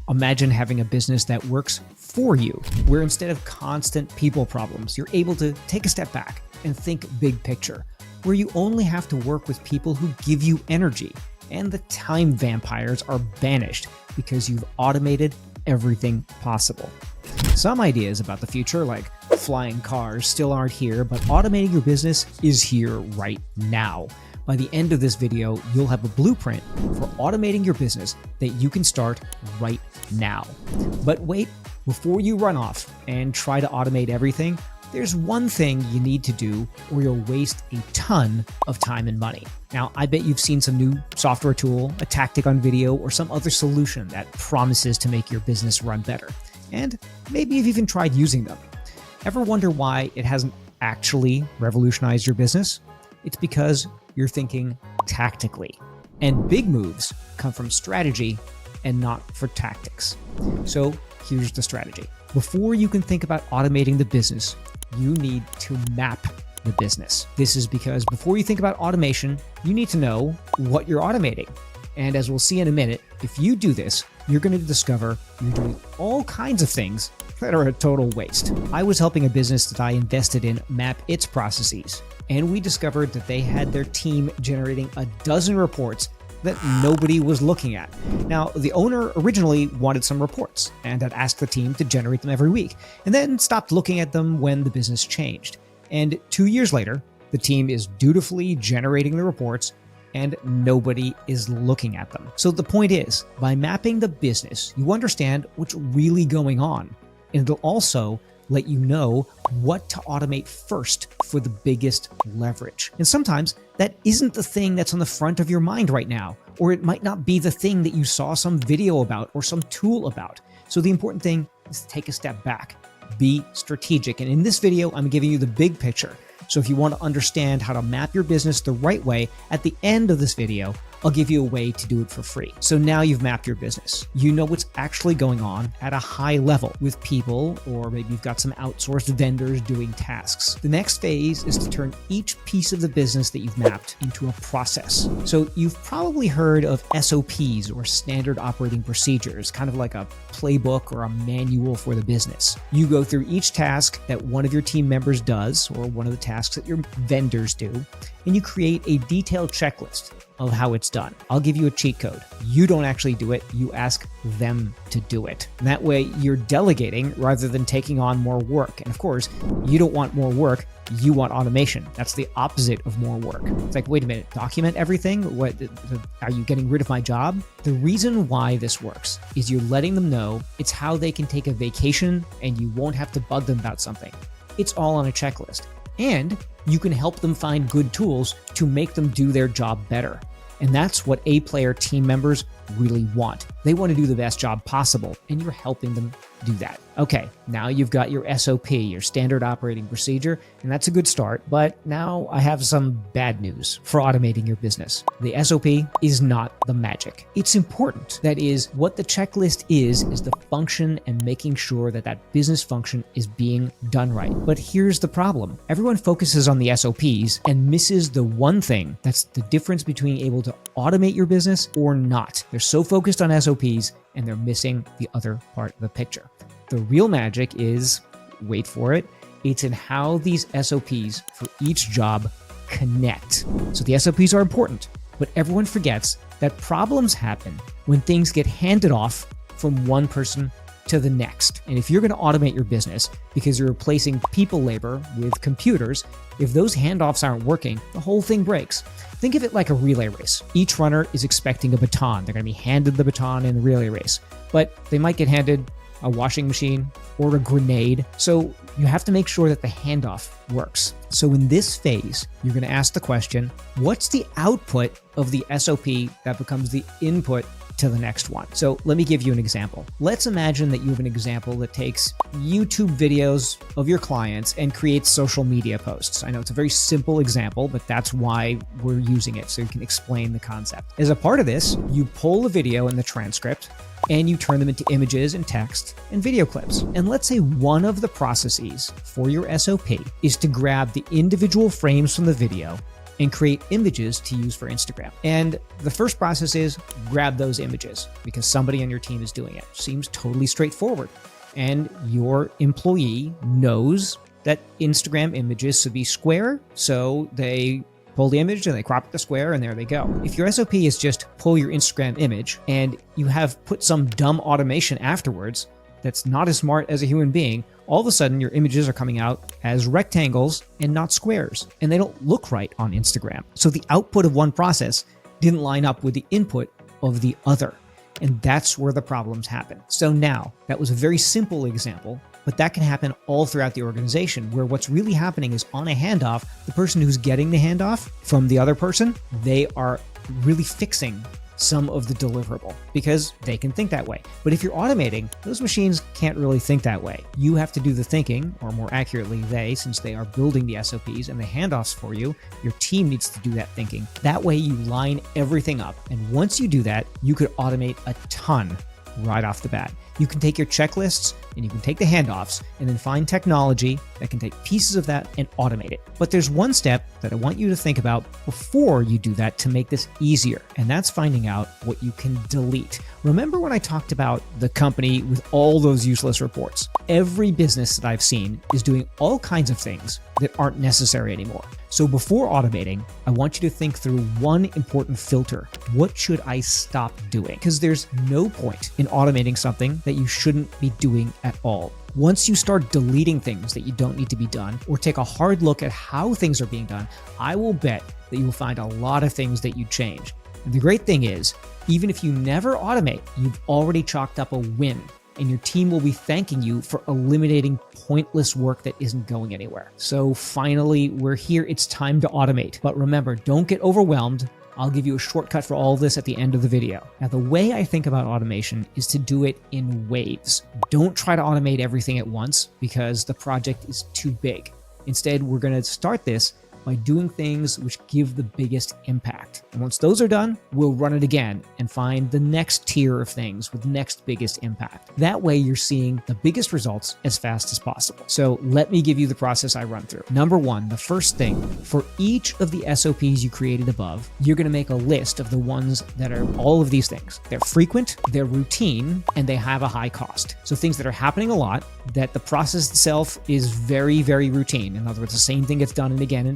Imagine having a business that works for you, where instead of constant people problems, you're able to take a step back and think big picture, where you only have to work with people who give you energy, and the time vampires are banished because you've automated everything possible. Some ideas about the future, like flying cars, still aren't here, but automating your business is here right now. By the end of this video, you'll have a blueprint for automating your business that you can start right now. But wait, before you run off and try to automate everything, there's one thing you need to do or you'll waste a ton of time and money. Now, I bet you've seen some new software tool, a tactic on video, or some other solution that promises to make your business run better. And maybe you've even tried using them. Ever wonder why it hasn't actually revolutionized your business? It's because you're thinking tactically. And big moves come from strategy and not for tactics. So here's the strategy. Before you can think about automating the business, you need to map the business. This is because before you think about automation, you need to know what you're automating. And as we'll see in a minute, if you do this, you're going to discover you're doing all kinds of things that are a total waste. I was helping a business that I invested in map its processes, and we discovered that they had their team generating a dozen reports that nobody was looking at. Now, the owner originally wanted some reports and had asked the team to generate them every week, and then stopped looking at them when the business changed. And 2 years later, the team is dutifully generating the reports and nobody is looking at them. So the point is, by mapping the business, you understand what's really going on, and it'll also let you know what to automate first for the biggest leverage. And sometimes that isn't the thing that's on the front of your mind right now, or it might not be the thing that you saw some video about or some tool about. So the important thing is to take a step back, be strategic. And in this video, I'm giving you the big picture. So if you want to understand how to map your business the right way, at the end of this video, I'll give you a way to do it for free. So now you've mapped your business. You know what's actually going on at a high level with people, or maybe you've got some outsourced vendors doing tasks. The next phase is to turn each piece of the business that you've mapped into a process. So you've probably heard of SOPs, or standard operating procedures, kind of like a playbook or a manual for the business. You go through each task that one of your team members does, or one of the tasks that your vendors do, and you create a detailed checklist of how it's done. I'll give you a cheat code. You don't actually do it, you ask them to do it. And that way you're delegating rather than taking on more work. And of course, you don't want more work, you want automation. That's the opposite of more work. It's like, wait a minute, document everything? What, are you getting rid of my job? The reason why this works is you're letting them know it's how they can take a vacation and you won't have to bug them about something. It's all on a checklist. And you can help them find good tools to make them do their job better. And that's what A-player team members really want. They want to do the best job possible, and you're helping them do that. Okay, now you've got your SOP, your standard operating procedure, and that's a good start, but now I have some bad news for automating your business. The SOP is not the magic. It's important. That is, what the checklist is the function and making sure that that business function is being done right. But here's the problem. Everyone focuses on the SOPs and misses the one thing that's the difference between able to automate your business or not. They're so focused on SOPs and they're missing the other part of the picture. The real magic is, wait for it, it's in how these SOPs for each job connect. So the SOPs are important, but everyone forgets that problems happen when things get handed off from one person to the next. And if you're going to automate your business because you're replacing people labor with computers, if those handoffs aren't working, the whole thing breaks. Think of it like a relay race. Each runner is expecting a baton. They're going to be handed the baton in the relay race, but they might get handed a washing machine or a grenade. So you have to make sure that the handoff works. So in this phase, you're going to ask the question, what's the output of the SOP that becomes the input to the next one? So let me give you an example. Let's imagine that you have an example that takes YouTube videos of your clients and creates social media posts. I know it's a very simple example, but that's why we're using it, so you can explain the concept. As a part of this, you pull the video and the transcript and you turn them into images and text and video clips. And let's say one of the processes for your SOP is to grab the individual frames from the video and create images to use for Instagram. And the first process is grab those images because somebody on your team is doing it. Seems totally straightforward. And your employee knows that Instagram images should be square, so they pull the image and they crop it to square, and there they go. If your SOP is just pull your Instagram image and you have put some dumb automation afterwards that's not as smart as a human being, all of a sudden your images are coming out as rectangles and not squares, and they don't look right on Instagram. So the output of one process didn't line up with the input of the other. And that's where the problems happen. So now, that was a very simple example, but that can happen all throughout the organization, where what's really happening is on a handoff, the person who's getting the handoff from the other person, they are really fixing some of the deliverable because they can think that way. But if you're automating, those machines can't really think that way. You have to do the thinking, or more accurately, they, since they are building the SOPs and the handoffs for you, your team needs to do that thinking. That way you line everything up. And once you do that, you could automate a ton right off the bat. You can take your checklists and you can take the handoffs and then find technology that can take pieces of that and automate it. But there's one step that I want you to think about before you do that to make this easier, and that's finding out what you can delete. Remember when I talked about the company with all those useless reports? Every business that I've seen is doing all kinds of things that aren't necessary anymore. So before automating, I want you to think through one important filter. What should I stop doing? Because there's no point in automating something that you shouldn't be doing at all. Once you start deleting things that you don't need to be done, or take a hard look at how things are being done, I will bet that you will find a lot of things that you change. And the great thing is, even if you never automate, you've already chalked up a win, and your team will be thanking you for eliminating pointless work that isn't going anywhere. So finally, we're here. It's time to automate. But remember, don't get overwhelmed. I'll give you a shortcut for all of this at the end of the video. Now, the way I think about automation is to do it in waves. Don't try to automate everything at once because the project is too big. Instead, we're going to start this by doing things which give the biggest impact. And once those are done, we'll run it again and find the next tier of things with the next biggest impact. That way you're seeing the biggest results as fast as possible. So let me give you the process I run through. Number one, the first thing, for each of the SOPs you created above, you're going to make a list of the ones that are all of these things. They're frequent, they're routine, and they have a high cost. So things that are happening a lot, that the process itself is very, very routine. In other words, the same thing gets done and again,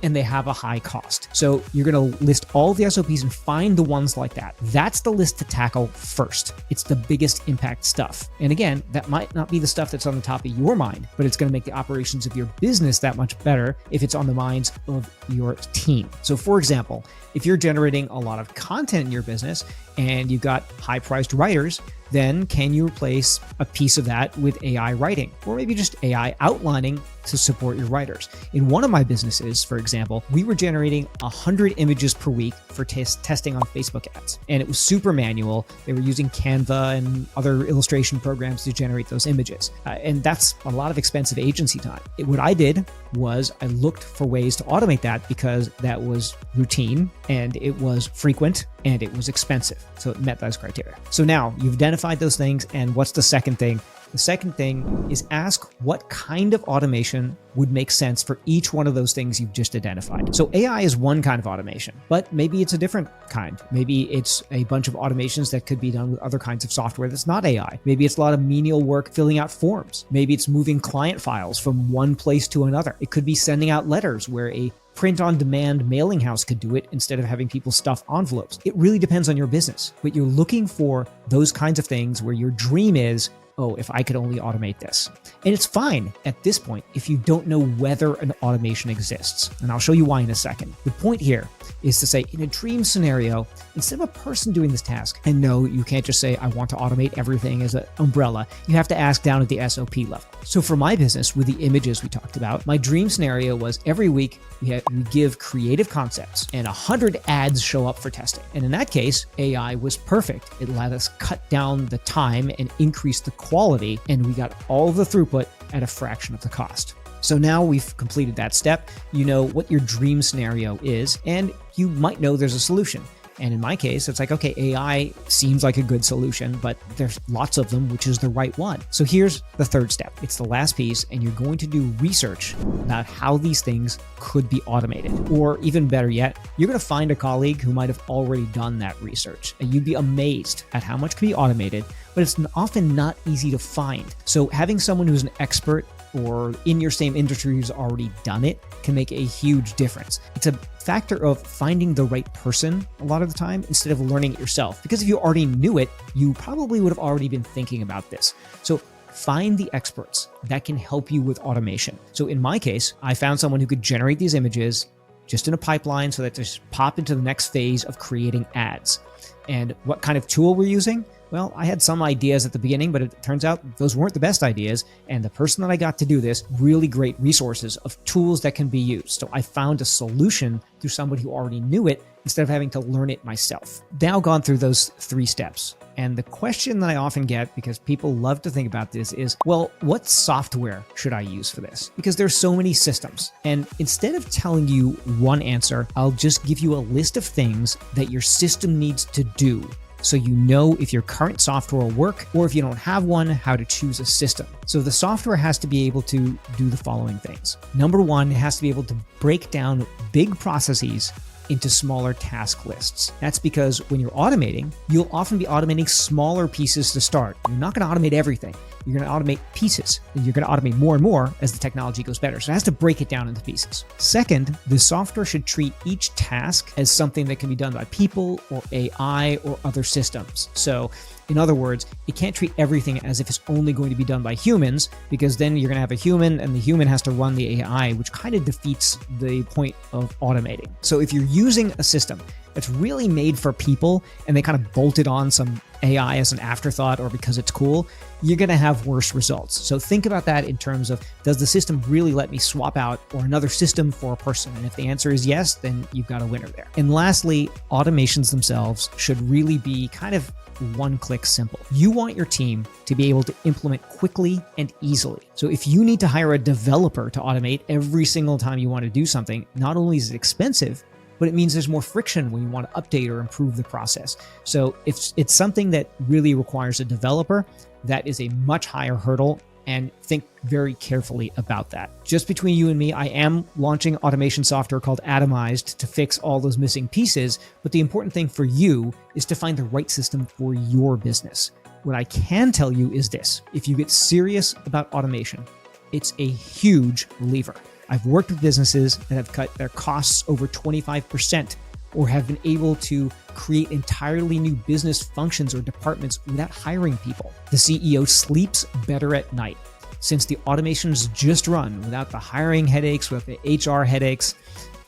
and they have a high cost. So you're going to list all the SOPs and find the ones like that. That's the list to tackle first. It's the biggest impact stuff. And again, that might not be the stuff that's on the top of your mind, but it's going to make the operations of your business that much better if it's on the minds of your team. So for example, if you're generating a lot of content in your business and you've got high-priced writers, then can you replace a piece of that with AI writing, or maybe just AI outlining to support your writers? In one of my businesses, for example, we were generating 100 images per week for testing on Facebook ads, and it was super manual. They were using Canva and other illustration programs to generate those images, and that's a lot of expensive agency time. What I did was I looked for ways to automate that because that was routine and it was frequent and it was expensive. So it met those criteria. So now you've identified those things, and what's the second thing? The second thing is ask what kind of automation would make sense for each one of those things you've just identified. So AI is one kind of automation, but maybe it's a different kind. Maybe it's a bunch of automations that could be done with other kinds of software that's not AI. Maybe it's a lot of menial work filling out forms. Maybe it's moving client files from one place to another. It could be sending out letters where a print-on-demand mailing house could do it instead of having people stuff envelopes. It really depends on your business, but you're looking for those kinds of things where your dream is, oh, if I could only automate this. And it's fine at this point if you don't know whether an automation exists. And I'll show you why in a second. The point here is to say, in a dream scenario, instead of a person doing this task, and no, you can't just say, I want to automate everything as an umbrella. You have to ask down at the SOP level. So for my business, with the images we talked about, my dream scenario was every week we give creative concepts and 100 ads show up for testing. And in that case, AI was perfect. It let us cut down the time and increase the quality, and we got all of the throughput at a fraction of the cost. So now we've completed that step. You know what your dream scenario is, and you might know there's a solution. And in my case, it's like, okay, AI seems like a good solution, but there's lots of them, which is the right one. So here's the third step. It's the last piece, and you're going to do research about how these things could be automated. Or even better yet, you're going to find a colleague who might have already done that research, and you'd be amazed at how much can be automated, but it's often not easy to find. So having someone who's an expert or in your same industry who's already done it can make a huge difference. It's a factor of finding the right person a lot of the time instead of learning it yourself. Because if you already knew it, you probably would have already been thinking about this. So find the experts that can help you with automation. So in my case, I found someone who could generate these images just in a pipeline so that they just pop into the next phase of creating ads. And what kind of tool we're using? Well, I had some ideas at the beginning, but it turns out those weren't the best ideas. And the person that I got to do this, really great resources of tools that can be used. So I found a solution through somebody who already knew it instead of having to learn it myself. Now gone through those 3 steps. And the question that I often get, because people love to think about this, is, well, what software should I use for this? Because there's so many systems. And instead of telling you one answer, I'll just give you a list of things that your system needs to do, so you know if your current software will work, or if you don't have one, how to choose a system. So the software has to be able to do the following things. Number 1, it has to be able to break down big processes into smaller task lists. That's because when you're automating, you'll often be automating smaller pieces to start. You're not going to automate everything. You're going to automate pieces. And you're going to automate more and more as the technology goes better. So it has to break it down into pieces. Second, the software should treat each task as something that can be done by people or AI or other systems. So in other words, it can't treat everything as if it's only going to be done by humans, because then you're going to have a human and the human has to run the AI, which kind of defeats the point of automating. So if you're using a system that's really made for people and they kind of bolted on some AI as an afterthought or because it's cool, you're going to have worse results. So think about that in terms of, does the system really let me swap out or another system for a person? And if the answer is yes, then you've got a winner there. And lastly, automations themselves should really be kind of one-click simple. You want your team to be able to implement quickly and easily. So if you need to hire a developer to automate every single time you want to do something, not only is it expensive, but it means there's more friction when you want to update or improve the process. So if it's something that really requires a developer, that is a much higher hurdle, and think very carefully about that. Just between you and me, I am launching automation software called Atomized to fix all those missing pieces, but the important thing for you is to find the right system for your business. What I can tell you is this: if you get serious about automation, it's a huge lever. I've worked with businesses that have cut their costs over 25% or have been able to create entirely new business functions or departments without hiring people. The CEO sleeps better at night since the automations just run without the hiring headaches, without the HR headaches,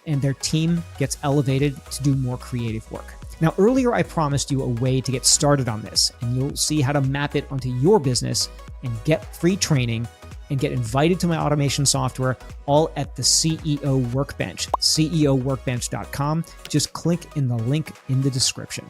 and their team gets elevated to do more creative work. Now, earlier I promised you a way to get started on this, and you'll see how to map it onto your business and get free training and get invited to my automation software, all at the CEO Workbench, ceoworkbench.com. Just click in the link in the description.